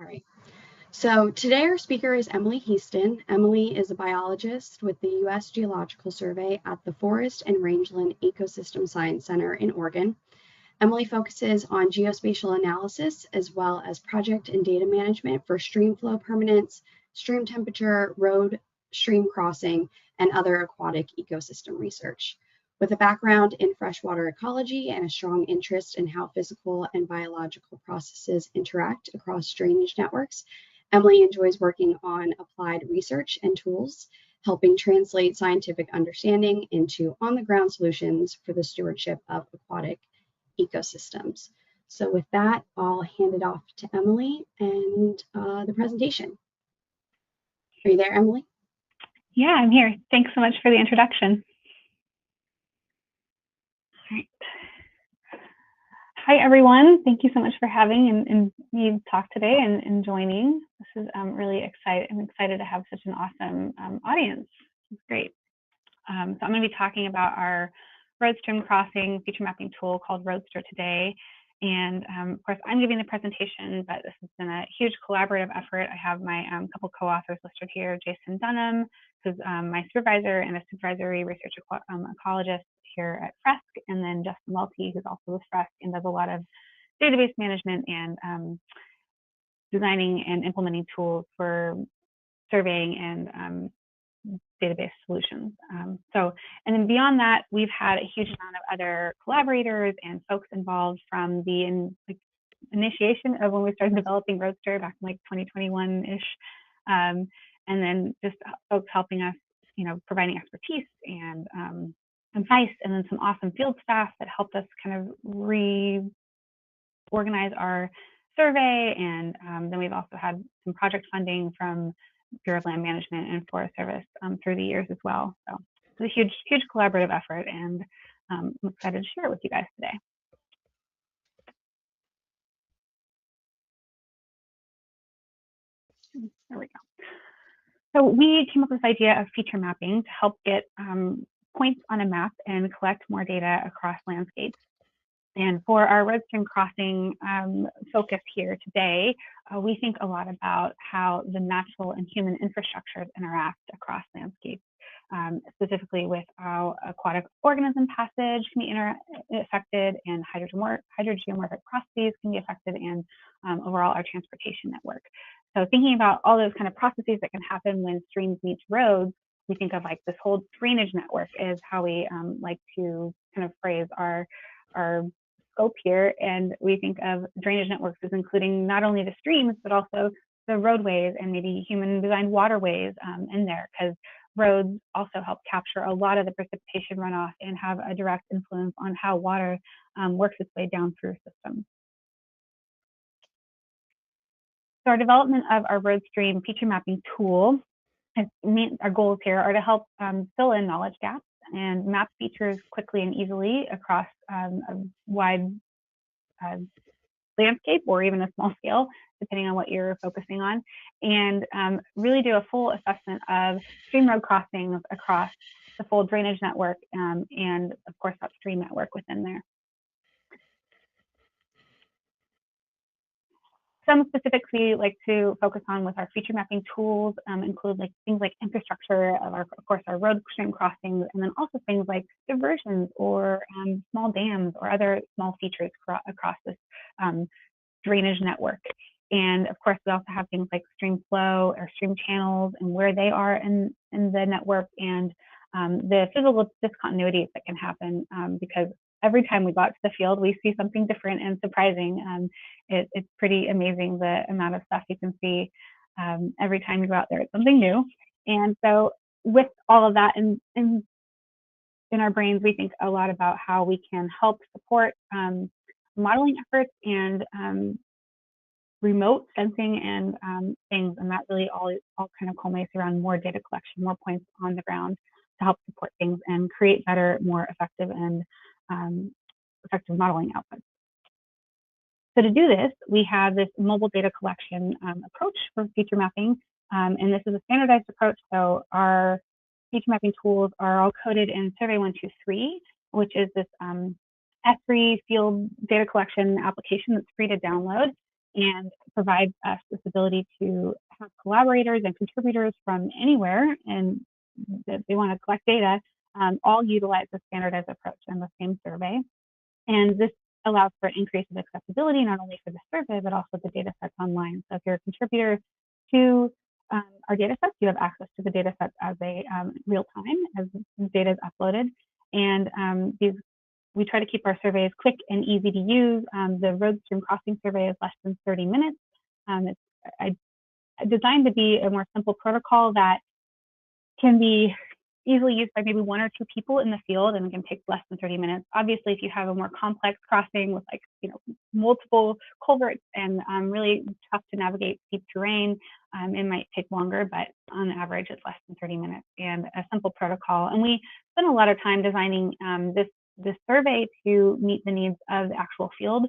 All right. So today our speaker is Emily Heaston. Emily is a biologist with the U.S. Geological Survey at the Forest and Rangeland Ecosystem Science Center in Oregon. Emily focuses on geospatial analysis as well as project and data management for stream flow permanence, stream temperature, road, stream crossing, and other aquatic ecosystem research. With a background in freshwater ecology and a strong interest in how physical and biological processes interact across drainage networks, Emily enjoys working on applied research and tools, helping translate scientific understanding into on-the-ground solutions for the stewardship of aquatic ecosystems. So with that, I'll hand it off to Emily and the presentation. Are you there, Emily? Yeah, I'm here. Thanks so much for the introduction. All right. Hi, everyone. Thank you so much for having me talk today and joining. This is really exciting. I'm excited to have such an awesome audience. It's great. So I'm going to be talking about our road stream crossing feature mapping tool called RoadxStr today. And of course, I'm giving the presentation, but this has been a huge collaborative effort. I have my couple co-authors listed here, Jason Dunham, who's my supervisor and a supervisory research ecologist here at FRESC, and then Justin Welty, who's also with FRESC and does a lot of database management and designing and implementing tools for surveying and database solutions. And then beyond that, we've had a huge amount of other collaborators and folks involved from the initiation of when we started developing RoadxStr back in like 2021-ish, and then just folks helping us, providing expertise and advice, and then some awesome field staff that helped us kind of reorganize our survey. And then we've also had some project funding from Bureau of Land Management and Forest Service through the years as well. So it's a huge collaborative effort, and I'm excited to share it with you guys today. There we go. So we came up with this idea of feature mapping to help get points on a map and collect more data across landscapes. And for our road stream crossing focus here today, we think a lot about how the natural and human infrastructures interact across landscapes, specifically with how aquatic organism passage can be affected, and hydrogeomorphic processes can be affected, and overall our transportation network. So thinking about all those kind of processes that can happen when streams meet roads, we think of like this whole drainage network is how we like to kind of phrase our scope here. And we think of drainage networks as including not only the streams, but also the roadways and maybe human designed waterways in there, because roads also help capture a lot of the precipitation runoff and have a direct influence on how water works its way down through systems. So our development of our road stream feature mapping tool, our goals here are to help fill in knowledge gaps and map features quickly and easily across a wide landscape or even a small scale, depending on what you're focusing on, and really do a full assessment of stream road crossings across the full drainage network and of course that stream network within there. Some specifics we like to focus on with our feature mapping tools include things like infrastructure of course our road stream crossings, and then also things like diversions or small dams or other small features across this drainage network. And of course, we also have things like stream flow or stream channels and where they are in the network, and the physical discontinuities that can happen because every time we go out to the field, we see something different and surprising. It's pretty amazing the amount of stuff you can see every time you go out there. It's something new. And so with all of that in our brains, we think a lot about how we can help support modeling efforts and remote sensing and things. And that really all kind of culminates around more data collection, more points on the ground to help support things and create better, more effective and effective modeling outputs. So to do this, we have this mobile data collection approach for feature mapping, and this is a standardized approach. So our feature mapping tools are all coded in Survey 123, which is this S3 field data collection application that's free to download. and provides us this ability to have collaborators and contributors from anywhere and that they want to collect data, all utilize the standardized approach in the same survey. And this allows for an increase in accessibility, not only for the survey, but also the data sets online. So if you're a contributor to our data sets, you have access to the data sets as a real time as data is uploaded. And we try to keep our surveys quick and easy to use. The road stream crossing survey is less than 30 minutes. It's designed to be a more simple protocol that can be easily used by maybe 1 or 2 people in the field and can take less than 30 minutes. Obviously, if you have a more complex crossing with multiple culverts and really tough to navigate steep terrain, it might take longer, but on average, it's less than 30 minutes and a simple protocol. And we spent a lot of time designing this survey to meet the needs of the actual field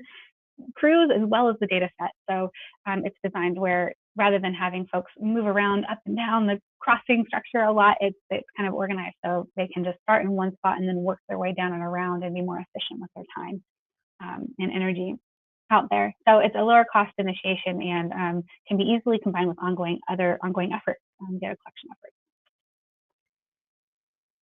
crews as well as the data set. So it's designed where rather than having folks move around up and down the crossing structure a lot, it's kind of organized so they can just start in one spot and then work their way down and around and be more efficient with their time and energy out there. So it's a lower cost initiation and can be easily combined with ongoing efforts, data collection efforts.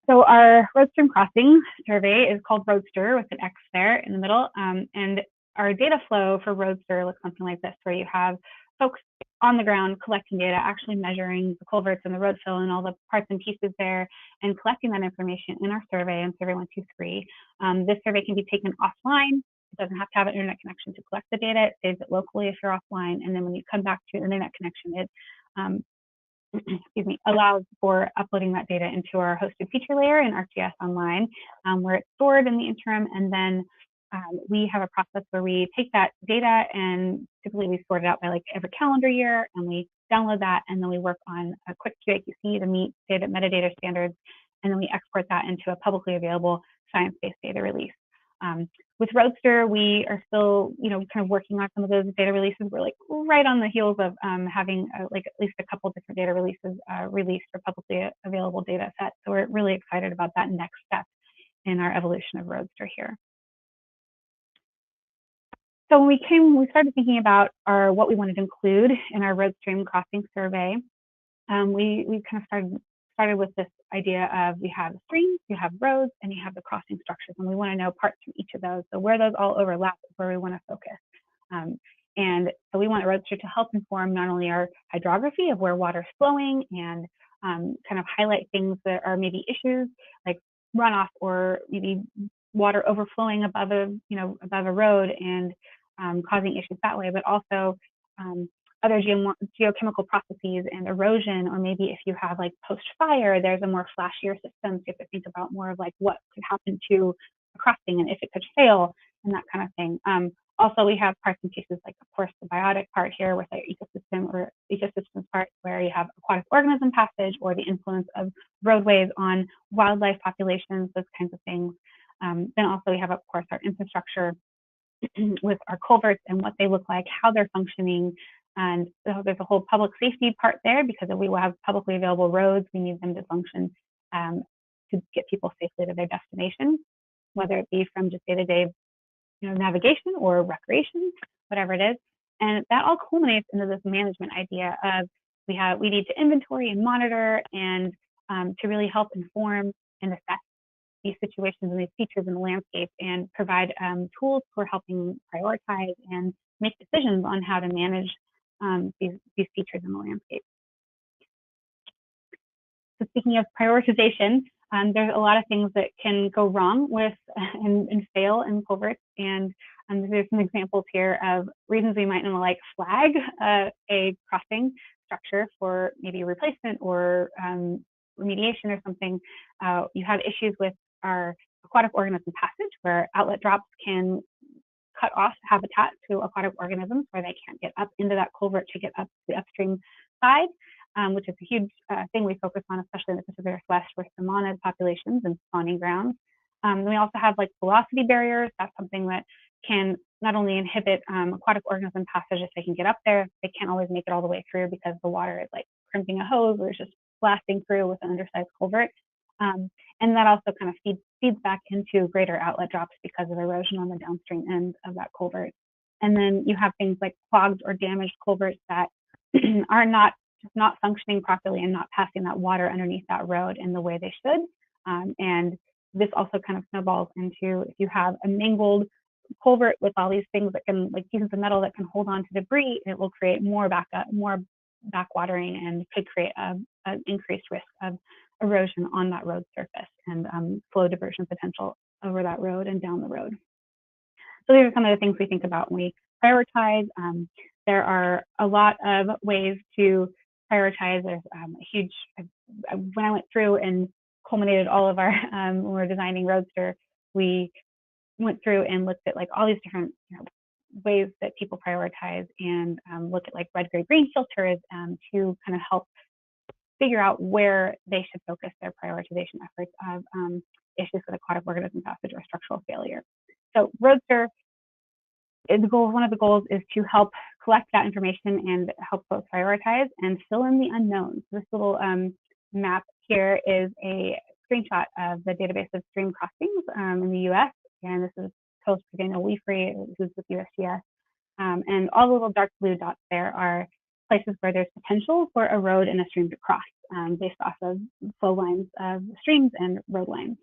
So our road stream crossing survey is called RoadxStr with an X there in the middle. And our data flow for RoadxStr looks something like this, where you have folks on the ground collecting data, actually measuring the culverts and the road fill and all the parts and pieces there, and collecting that information in our survey in Survey 123. This survey can be taken offline. It doesn't have to have an internet connection to collect the data. It saves it locally if you're offline. And then when you come back to an internet connection, it allows for uploading that data into our hosted feature layer in ArcGIS Online, where it's stored in the interim. And then we have a process where we take that data and typically we sort it out by like every calendar year, and we download that, and then we work on a quick QA/QC to meet data metadata standards, and then we export that into a publicly available science-based data release. With RoadxStr, we are still, kind of working on some of those data releases. We're like right on the heels of having like at least a couple of different data releases released for publicly available data sets. So we're really excited about that next step in our evolution of RoadxStr here. So when we started thinking about what we wanted to include in our road stream crossing survey, we kind of started with this idea of we have streams, you have roads, and you have the crossing structures, and we want to know parts from each of those. So where those all overlap is where we want to focus. And so we want RoadxStr to help inform not only our hydrography of where water is flowing and kind of highlight things that are maybe issues like runoff or maybe water overflowing above a road and causing issues that way, but also other geochemical processes and erosion, or maybe if you have like post-fire, there's a more flashier system. So you have to think about more of like what could happen to a crossing and if it could fail and that kind of thing. Also, we have parts and pieces like, of course, the biotic part here with the ecosystem or ecosystems part where you have aquatic organism passage or the influence of roadways on wildlife populations, those kinds of things. Then also we have, of course, our infrastructure with our culverts and what they look like, how they're functioning. And so there's a whole public safety part there, because if we will have publicly available roads, we need them to function to get people safely to their destination, whether it be from just day-to-day navigation or recreation, whatever it is. And that all culminates into this management idea of we need to inventory and monitor and to really help inform and assess these situations and these features in the landscape and provide tools for helping prioritize and make decisions on how to manage these features in the landscape. So speaking of prioritization, there's a lot of things that can go wrong with and fail in culverts, and there's some examples here of reasons we might want to like flag a crossing structure for maybe a replacement or remediation or something. You have issues with our aquatic organism passage, where outlet drops can cut off habitat to aquatic organisms where they can't get up into that culvert to get up the upstream side, which is a huge thing we focus on, especially in the Pacific Northwest with the monad populations and spawning grounds. We also have like velocity barriers. That's something that can not only inhibit aquatic organism passage if they can get up there, they can't always make it all the way through because the water is like crimping a hose or it's just blasting through with an undersized culvert. And that also kind of feeds back into greater outlet drops because of erosion on the downstream end of that culvert. And then you have things like clogged or damaged culverts that are not functioning properly and not passing that water underneath that road in the way they should. And this also kind of snowballs into, if you have a mangled culvert with all these things that can, like pieces of metal that can hold on to debris, it will create more backwatering and could create an increased risk of erosion on that road surface and flow diversion potential over that road and down the road. So these are some of the things we think about when we prioritize. There are a lot of ways to prioritize. There's a huge, when I went through and culminated all of our, when we were designing RoadxStr, we went through and looked at like all these different ways that people prioritize and look at like red, gray, green filters to kind of help figure out where they should focus their prioritization efforts of issues with aquatic organism passage or structural failure. So RoadxStr, one of the goals is to help collect that information and help folks prioritize and fill in the unknowns. This little map here is a screenshot of the database of stream crossings in the US. And this is post Daniel Weefrey, who's with USGS. And all the little dark blue dots there are places where there's potential for a road and a stream to cross based off of flow lines of streams and road lines.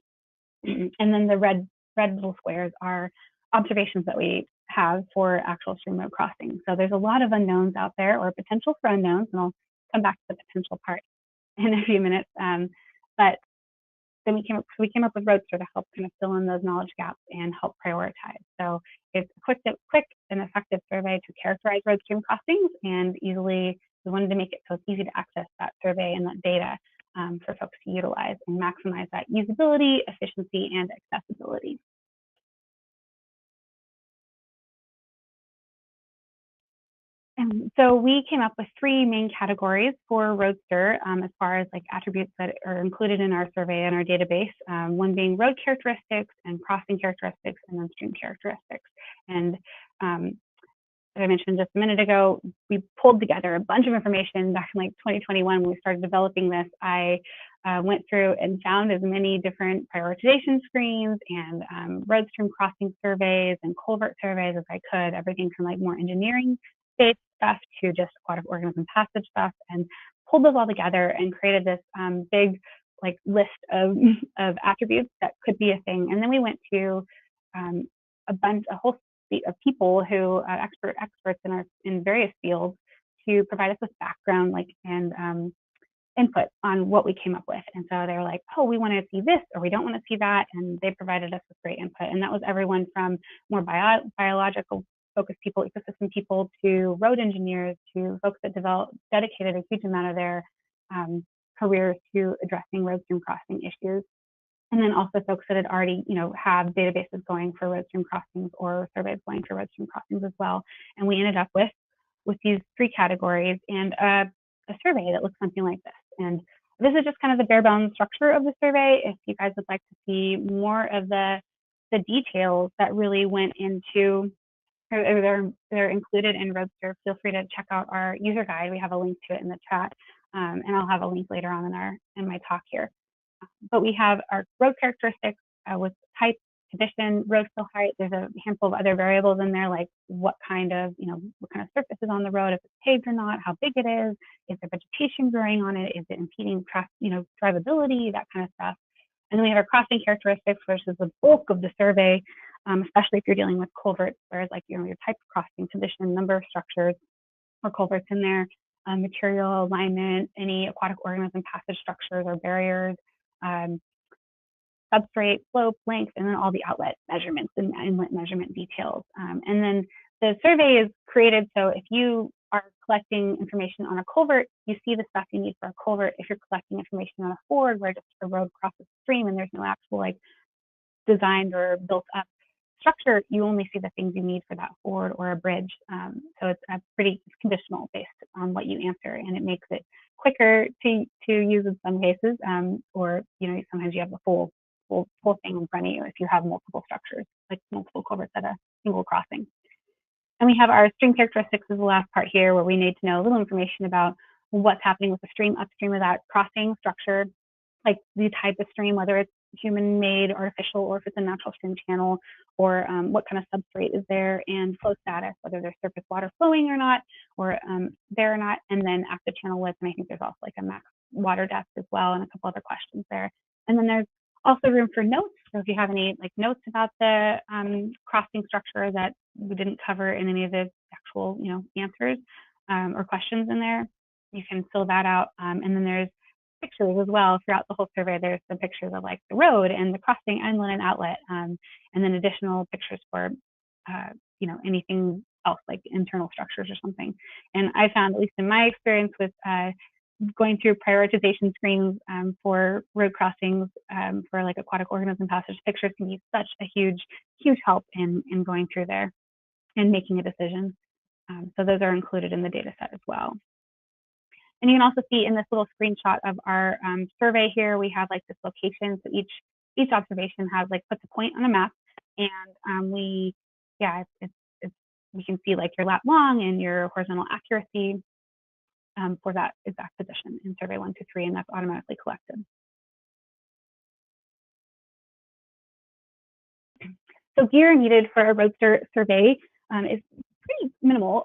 And then the red little squares are observations that we have for actual stream road crossing. So there's a lot of unknowns out there, or potential for unknowns, and I'll come back to the potential part in a few minutes. But then we came up with RoadxStr to help kind of fill in those knowledge gaps and help prioritize. So it's a quick and effective survey to characterize road stream crossings, and we wanted to make it so it's easy to access that survey and that data for folks to utilize and maximize that usability, efficiency, and accessibility. And so we came up with 3 main categories for RoadxStr as far as like attributes that are included in our survey and our database. One being road characteristics and crossing characteristics, and then stream characteristics. And as I mentioned just a minute ago, we pulled together a bunch of information back in like 2021 when we started developing this. I went through and found as many different prioritization screens and road stream crossing surveys and culvert surveys as I could, everything from like more engineering-based stuff to just aquatic organism passage stuff, and pulled those all together and created this big like list of attributes that could be a thing. And then we went to a whole suite of people who experts in various fields to provide us with background and input on what we came up with. And so they were like, oh, we want to see this or we don't want to see that, and they provided us with great input. And that was everyone from more biological focused people, ecosystem people, to road engineers, to folks that dedicated a huge amount of their careers to addressing road stream crossing issues. And then also folks that had already, have databases going for road stream crossings or surveys going for road stream crossings as well. And we ended up with these 3 categories and a survey that looks something like this. And this is just kind of the bare bones structure of the survey. If you guys would like to see more of the details that really went into, or they're included in RoadxStr, feel free to check out our user guide. We have a link to it in the chat, and I'll have a link later on in my talk here. But we have our road characteristics with type, condition, road fill height. There's a handful of other variables in there, like what kind of surface is on the road, if it's paved or not, how big it is there vegetation growing on it, is it impeding drivability, that kind of stuff. And then we have our crossing characteristics, which is the bulk of the survey, especially if you're dealing with culverts, whereas your type of crossing, condition, number of structures or culverts in there, material alignment, any aquatic organism passage structures or barriers, substrate, slope, length, and then all the outlet measurements and inlet measurement details. And then the survey is created so if you are collecting information on a culvert, you see the stuff you need for a culvert. If you're collecting information on a ford where just a road crosses a stream and there's no actual designed or built up structure, you only see the things you need for that ford or a bridge. So it's pretty conditional based on what you answer, and it makes it quicker to use in some cases, or sometimes you have the full thing in front of you if you have multiple structures, like multiple culverts at a single crossing. And we have our stream characteristics is the last part here, where we need to know a little information about what's happening with the stream upstream of that crossing structure, like the type of stream, whether it's human-made, artificial, or if it's a natural stream channel, or what kind of substrate is there, and flow status, whether there's surface water flowing or not, or there or not, and then active channel width, and I think there's also like a max water depth as well, and a couple other questions there. And then there's also room for notes. So if you have any like notes about the crossing structure that we didn't cover in any of the actual answers or questions in there, you can fill that out. And then there's pictures as well throughout the whole survey. There's some pictures of like the road and the crossing inlet and outlet, and then additional pictures for anything else like internal structures or something. And I found, at least in my experience with going through prioritization screens for road crossings for like aquatic organism passage, pictures can be such a huge help in going through there and making a decision. So those are included in the data set as well. And you can also see in this little screenshot of our survey here, we have like this location. So each observation has like puts a point on a map, and we can see like your lat long and your horizontal accuracy for that exact position in survey 1 to 3, and that's automatically collected. So gear needed for a RoadxStr survey is pretty minimal,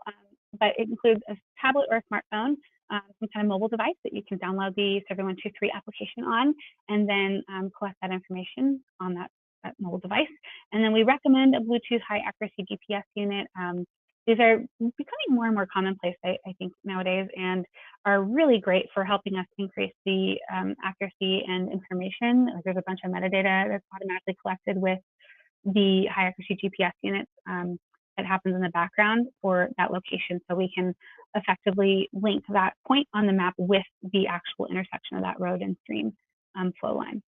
but it includes a tablet or a smartphone, some kind of mobile device that you can download the survey 1, 2, 3 application on, and then collect that information on that mobile device. And then we recommend a Bluetooth high accuracy GPS unit. These are becoming more and more commonplace, I think, nowadays, and are really great for helping us increase the accuracy and information. Like there's a bunch of metadata that's automatically collected with the high accuracy GPS units that happens in the background for that location. So we can effectively link that point on the map with the actual intersection of that road and stream flow line.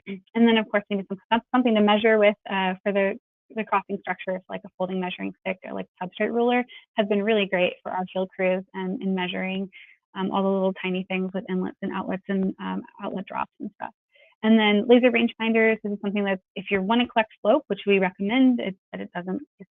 And then, of course, we need something to measure with for the crossing structure. It's like a folding measuring stick or like substrate ruler has been really great for our field crews in measuring all the little tiny things with inlets and outlets and outlet drops and stuff. And then laser rangefinders, this is something that if you want to collect slope, which we recommend, it's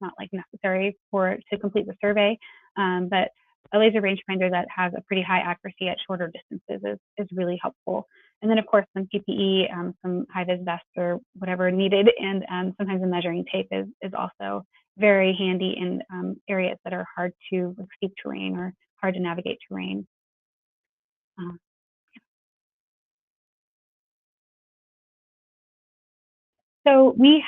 not like necessary to complete the survey, but a laser rangefinder that has a pretty high accuracy at shorter distances is really helpful. And then, of course, some PPE, some high-vis vests or whatever needed, and sometimes a measuring tape is also very handy in areas that are hard to, like steep terrain or hard to navigate terrain. So we've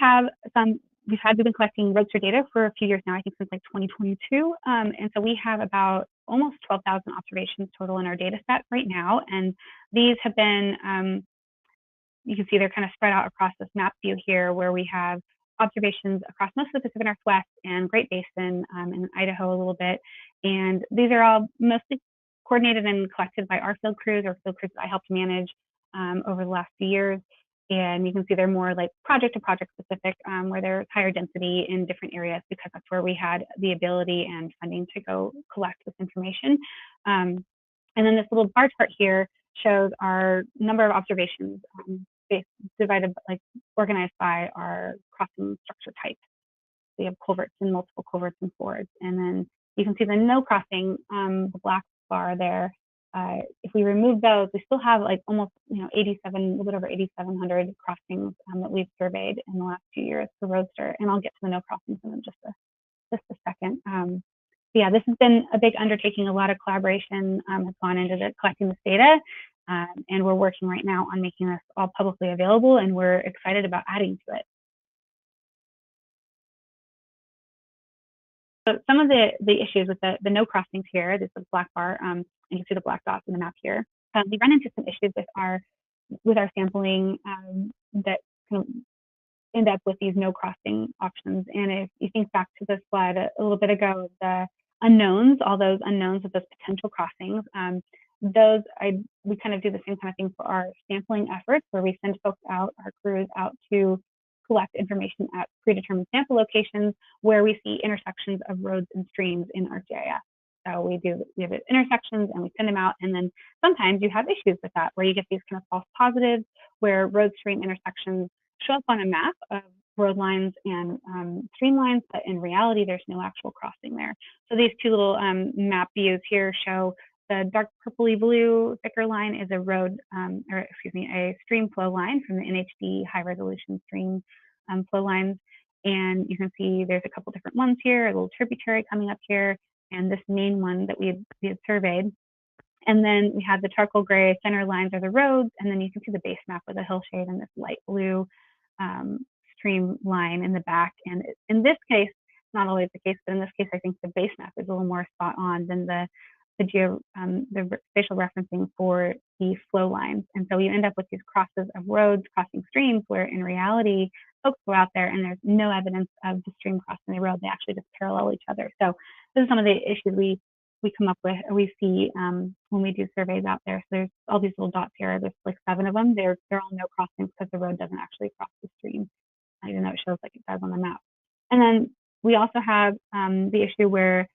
been collecting RoadxStr data for a few years now, I think since like 2022. And so we have about almost 12,000 observations total in our data set right now. And these have been, you can see they're kind of spread out across this map view here, where we have observations across most of the Pacific Northwest and Great Basin, and Idaho a little bit. And these are all mostly coordinated and collected by our field crews or field crews that I helped manage over the last few years. And you can see they're more like project to project specific, where there's higher density in different areas because that's where we had the ability and funding to go collect this information. And then this little bar chart here shows our number of observations divided, like organized by our crossing structure type. We have culverts and multiple culverts and fords. And then you can see the no crossing, the black bar there. If we remove those, we still have like almost 87, a little bit over 8,700 crossings that we've surveyed in the last few years for RoadxStr. And I'll get to the no crossings in just a second. Yeah, this has been a big undertaking. A lot of collaboration has gone into collecting this data, and we're working right now on making this all publicly available, and we're excited about adding to it. So some of the issues with the no crossings here, this is black bar, and you can see the black dots in the map here. We run into some issues with our sampling that kind of end up with these no crossing options. And if you think back to the slide a little bit ago, the unknowns, all those unknowns of those potential crossings, we kind of do the same kind of thing for our sampling efforts, where we send folks out, our crews out to collect information at predetermined sample locations where we see intersections of roads and streams in ArcGIS. So we have intersections and we send them out, and then sometimes you have issues with that, where you get these kind of false positives where road stream intersections show up on a map of road lines and stream lines, but in reality there's no actual crossing there. So these two little map views here show The dark purpley blue thicker line is a road, a stream flow line from the NHD high resolution stream flow lines. And you can see there's a couple different ones here, a little tributary coming up here, and this main one that we had surveyed. And then we have the charcoal gray center lines are the roads, and then you can see the base map with a hill shade and this light blue stream line in the back. And in this case, not always the case, but in this case, I think the base map is a little more spot on than the spatial referencing for the flow lines. And so you end up with these crosses of roads crossing streams, where in reality, folks go out there and there's no evidence of the stream crossing the road. They actually just parallel each other. So this is some of the issues we come up with, or we see when we do surveys out there. So there's all these little dots here. There's like 7 of them. They're all no crossings because the road doesn't actually cross the stream, even though it shows like it does on the map. And then we also have the issue where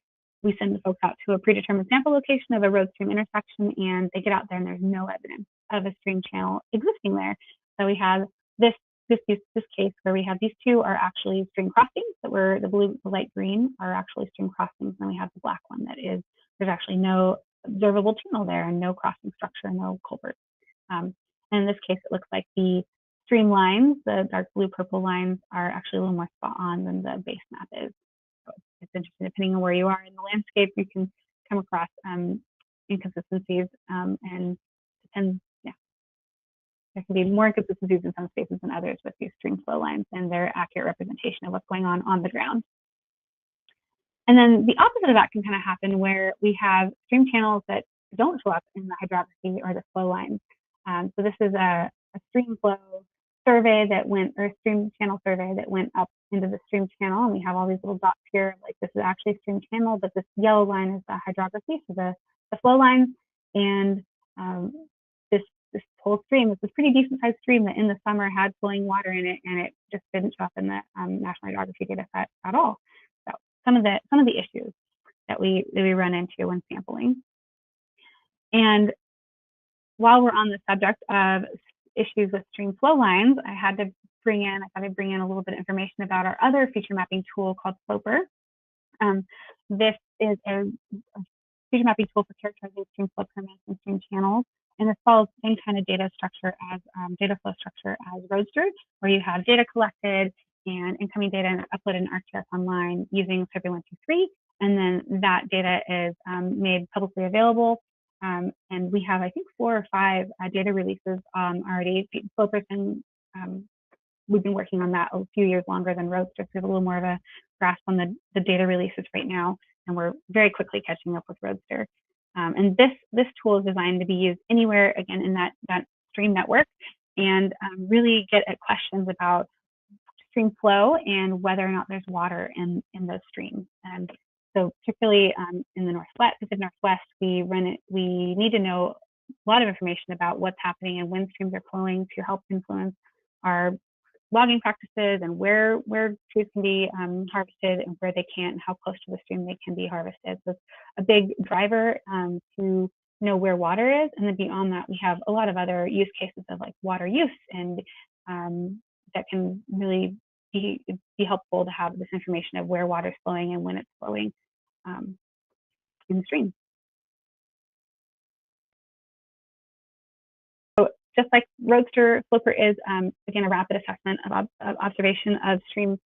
we send the folks out to a predetermined sample location of a road stream intersection, and they get out there and there's no evidence of a stream channel existing there. So we have this case where we have these 2 are actually stream crossings that were the blue, the light green are actually stream crossings, and we have the black one that is there's actually no observable channel there and no crossing structure, no culvert. And in this case, it looks like the stream lines, the dark blue purple lines, are actually a little more spot on than the base map is. So it's interesting, depending on where you are in the landscape, you can come across inconsistencies, and depends, there can be more inconsistencies in some spaces than others with these stream flow lines and their accurate representation of what's going on the ground. And then the opposite of that can kind of happen where we have stream channels that don't show up in the hydrography or the flow lines. So this is a stream flow survey that went, or a stream channel survey that went up into the stream channel, and we have all these little dots here, like this is actually a stream channel, but this yellow line is the hydrography, so the flow lines. And this whole stream, this is a pretty decent sized stream that in the summer had flowing water in it, and it just didn't show up in the national hydrography data set at all. So some of the issues that we run into when sampling. And while we're on the subject of issues with stream flow lines, I thought I'd bring in a little bit of information about our other feature mapping tool called Sloper. This is a feature mapping tool for characterizing stream flow permits and stream channels. And this follows the same kind of data structure as data flow structure as RoadxStr, where you have data collected and incoming data and uploaded in ArcGIS online using Survey 123, and then that data is made publicly available. And we have, I think, 4 or 5 data releases already. Sloper, we've been working on that a few years longer than RoadxStr, so we have a little more of a grasp on the data releases right now, and we're very quickly catching up with RoadxStr. And this tool is designed to be used anywhere, again, in that stream network, and really get at questions about stream flow and whether or not there's water in those streams. And so particularly in the Pacific Northwest, we need to know a lot of information about what's happening and when streams are flowing to help influence our logging practices and where trees can be harvested and where they can't, and how close to the stream they can be harvested. So it's a big driver to know where water is. And then beyond that, we have a lot of other use cases of like water use, and that can really be helpful to have this information of where water is flowing and when it's flowing in the stream. Just like RoadxStr, Sloper is, again, a rapid assessment of observation of the stream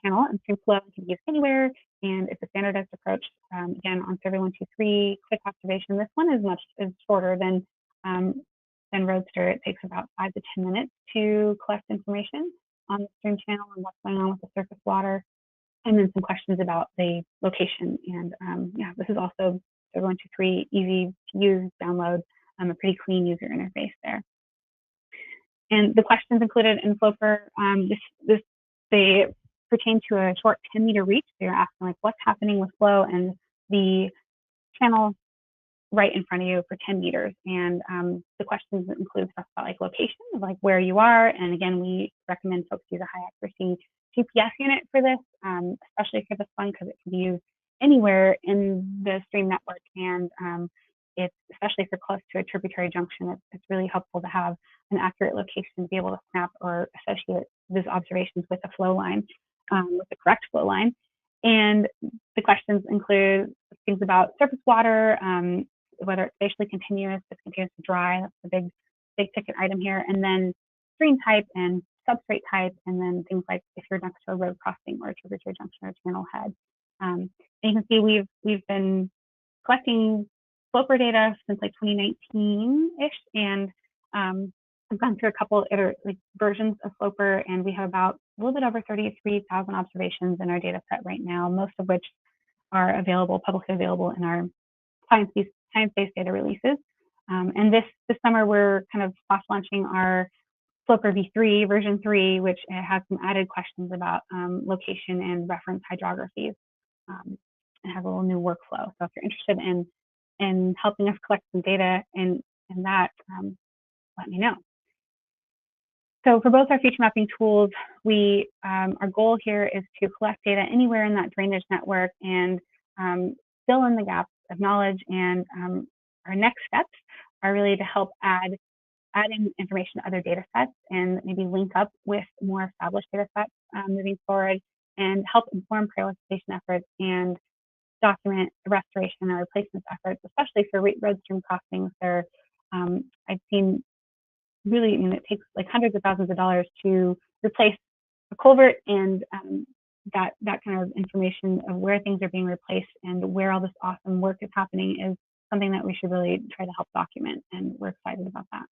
channel and stream flow. It can be used anywhere, and it's a standardized approach. Again, on Survey 123, quick observation. This one is shorter than RoadxStr. It takes about 5 to 10 minutes to collect information on the stream channel and what's going on with the surface water, and then some questions about the location. And this is also Survey 123, easy to use, download. A pretty clean user interface there. And the questions included in Sloper, they pertain to a short 10-meter reach. They're asking like what's happening with flow and the channel right in front of you for 10 meters. And the questions include stuff about like location, like where you are. And again, we recommend folks use a high accuracy GPS unit for this, especially for this one, because it can be used anywhere in the stream network. And it's especially if you're close to a tributary junction, it's really helpful to have an accurate location to be able to snap or associate these observations with a flow line, with the correct flow line. And the questions include things about surface water, whether it's spatially continuous, discontinuous, dry, that's the big ticket item here, and then stream type and substrate type, and then things like if you're next to a road crossing or a tributary junction or channel head. And you can see we've been collecting sloper data since like 2019-ish, and I've gone through a couple other versions of sloper, and we have about a little bit over 33,000 observations in our data set right now, most of which are available, publicly available in our science-based data releases. And this summer, we're kind of soft launching our Sloper v3, version 3, which has some added questions about location and reference hydrographies. It has a little new workflow. So if you're interested in helping us collect some data in that, let me know. So for both our feature mapping tools, our goal here is to collect data anywhere in that drainage network and fill in the gaps of knowledge. And our next steps are really to help add in information to other data sets and maybe link up with more established data sets moving forward, and help inform prioritization efforts and document restoration or replacement efforts, especially for road stream crossings. I've seen really, it takes like hundreds of thousands of dollars to replace a culvert, and that kind of information of where things are being replaced and where all this awesome work is happening is something that we should really try to help document, and we're excited about that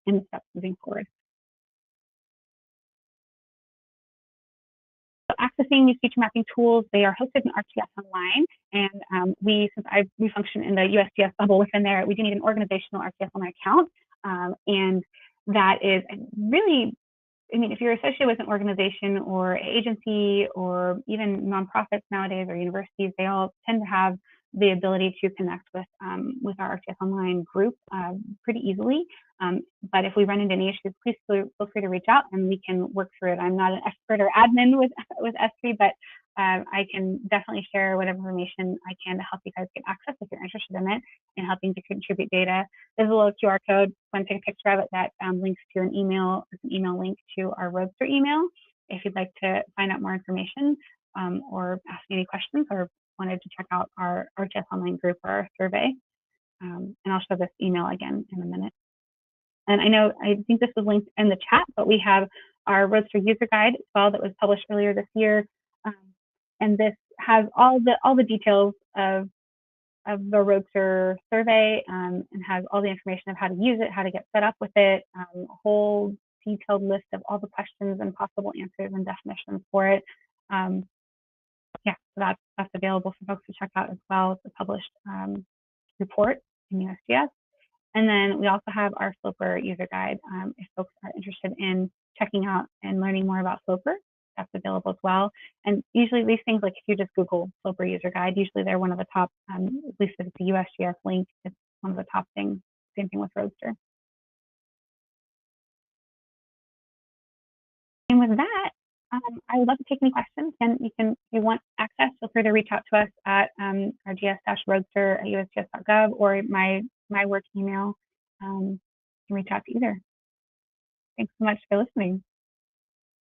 in the steps moving forward. So accessing these feature mapping tools, they are hosted in RTS Online, and we function in the USGS bubble within there, we do need an organizational RTS Online account, and that is really, if you're associated with an organization or agency or even nonprofits nowadays or universities, they all tend to have the ability to connect with our RTS Online group pretty easily. But if we run into any issues, please feel free to reach out and we can work through it. I'm not an expert or admin with S3, but I can definitely share whatever information I can to help you guys get access if you're interested in it and helping to contribute data. There's a little QR code. I'm going to take a picture of it that links to an email link to our RoadxStr email if you'd like to find out more information or ask me any questions or wanted to check out our RTS Online group or our survey. And I'll show this email again in a minute. And I think this was linked in the chat, but we have our RoadxStr user guide as well that was published earlier this year. And this has all the details of the RoadxStr survey and has all the information of how to use it, how to get set up with it, a whole detailed list of all the questions and possible answers and definitions for it. Yeah, so that's available for folks to check out as well. It's a published report in USGS. And then we also have our Sloper user guide. If folks are interested in checking out and learning more about Sloper, that's available as well. And usually these things, like if you just Google Sloper user guide, usually they're one of the top, at least if it's a USGS link, it's one of the top things. Same thing with RoadxStr. And with that, I would love to take any questions. And if you want access, feel free to reach out to us at our gs-roadxstr@usgs.gov or my work email. You can reach out to either. Thanks so much for listening.